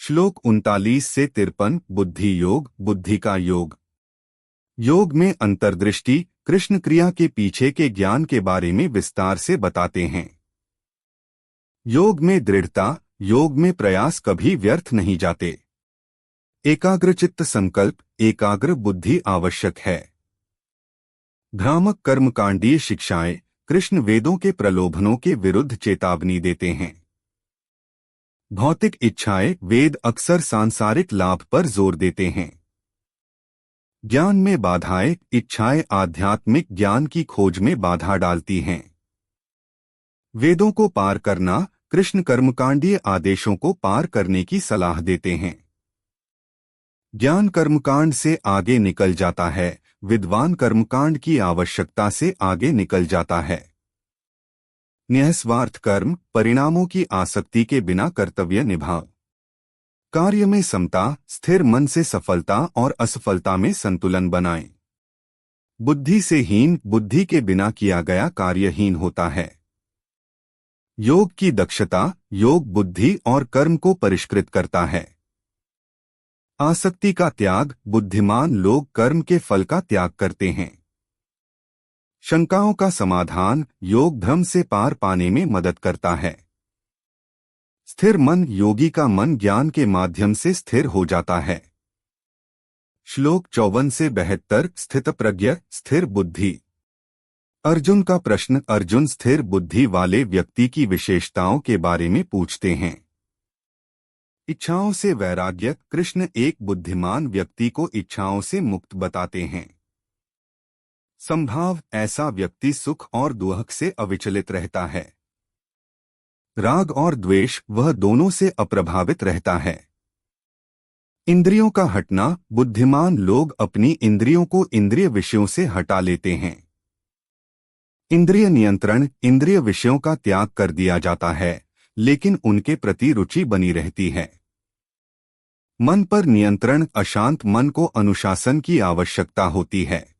श्लोक 39 से 53 बुद्धि योग, बुद्धि का योग। योग में अंतर्दृष्टि कृष्ण क्रिया के पीछे के ज्ञान के बारे में विस्तार से बताते हैं। योग में दृढ़ता, योग में प्रयास कभी व्यर्थ नहीं जाते। एकाग्रचित्त संकल्प, एकाग्र बुद्धि आवश्यक है। भ्रामक कर्मकांडीय शिक्षाएं कृष्ण वेदों के प्रलोभनों के विरुद्ध चेतावनी देते हैं। भौतिक इच्छाएं वेद अक्सर सांसारिक लाभ पर जोर देते हैं। ज्ञान में बाधाएं इच्छाएं आध्यात्मिक ज्ञान की खोज में बाधा डालती हैं। वेदों को पार करना कृष्ण कर्मकांडीय आदेशों को पार करने की सलाह देते हैं। ज्ञान कर्मकांड से आगे निकल जाता है, विद्वान कर्मकांड की आवश्यकता से आगे निकल जाता है। निःस्वार्थ कर्म परिणामों की आसक्ति के बिना कर्तव्य निभाओ। कार्य में समता, स्थिर मन से सफलता और असफलता में संतुलन बनाएं। बुद्धि से हीन बुद्धि के बिना किया गया कार्यहीन होता है। योग की दक्षता योग बुद्धि और कर्म को परिष्कृत करता है। आसक्ति का त्याग बुद्धिमान लोग कर्म के फल का त्याग करते हैं। शंकाओं का समाधान योग भ्रम से पार पाने में मदद करता है। स्थिर मन योगी का मन ज्ञान के माध्यम से स्थिर हो जाता है। श्लोक 54 से 72 स्थितप्रज्ञ स्थिर बुद्धि। अर्जुन का प्रश्न अर्जुन स्थिर बुद्धि वाले व्यक्ति की विशेषताओं के बारे में पूछते हैं। इच्छाओं से वैराग्य कृष्ण एक बुद्धिमान व्यक्ति को इच्छाओं से मुक्त बताते हैं। संभाव ऐसा व्यक्ति सुख और दुख से अविचलित रहता है। राग और द्वेष वह दोनों से अप्रभावित रहता है। इंद्रियों का हटना बुद्धिमान लोग अपनी इंद्रियों को इंद्रिय विषयों से हटा लेते हैं। इंद्रिय नियंत्रण इंद्रिय विषयों का त्याग कर दिया जाता है, लेकिन उनके प्रति रुचि बनी रहती है। मन पर नियंत्रण अशांत मन को अनुशासन की आवश्यकता होती है।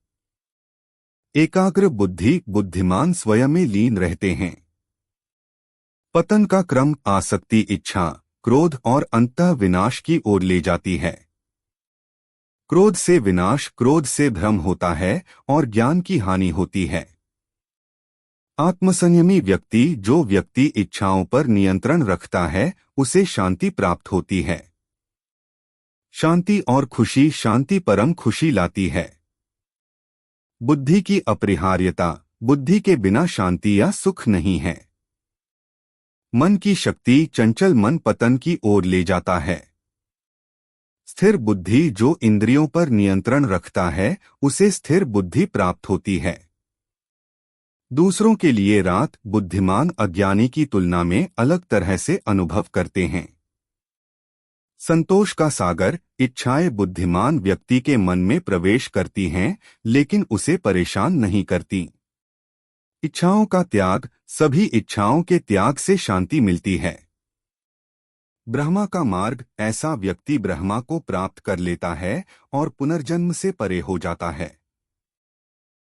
एकाग्र बुद्धि बुद्धिमान स्वयं में लीन रहते हैं। पतन का क्रम आसक्ति इच्छा, क्रोध और अंतः विनाश की ओर ले जाती है। क्रोध से विनाश क्रोध से भ्रम होता है और ज्ञान की हानि होती है। आत्मसंयमी व्यक्ति जो व्यक्ति इच्छाओं पर नियंत्रण रखता है उसे शांति प्राप्त होती है। शांति और खुशी शांति परम खुशी लाती है। बुद्धि की अपरिहार्यता बुद्धि के बिना शांति या सुख नहीं है। मन की शक्ति चंचल मन पतन की ओर ले जाता है। स्थिर बुद्धि जो इंद्रियों पर नियंत्रण रखता है उसे स्थिर बुद्धि प्राप्त होती है। दूसरों के लिए रात बुद्धिमान अज्ञानी की तुलना में अलग तरह से अनुभव करते हैं। संतोष का सागर इच्छाएं बुद्धिमान व्यक्ति के मन में प्रवेश करती हैं, लेकिन उसे परेशान नहीं करती। इच्छाओं का त्याग सभी इच्छाओं के त्याग से शांति मिलती है। ब्रह्मा का मार्ग ऐसा व्यक्ति ब्रह्मा को प्राप्त कर लेता है और पुनर्जन्म से परे हो जाता है।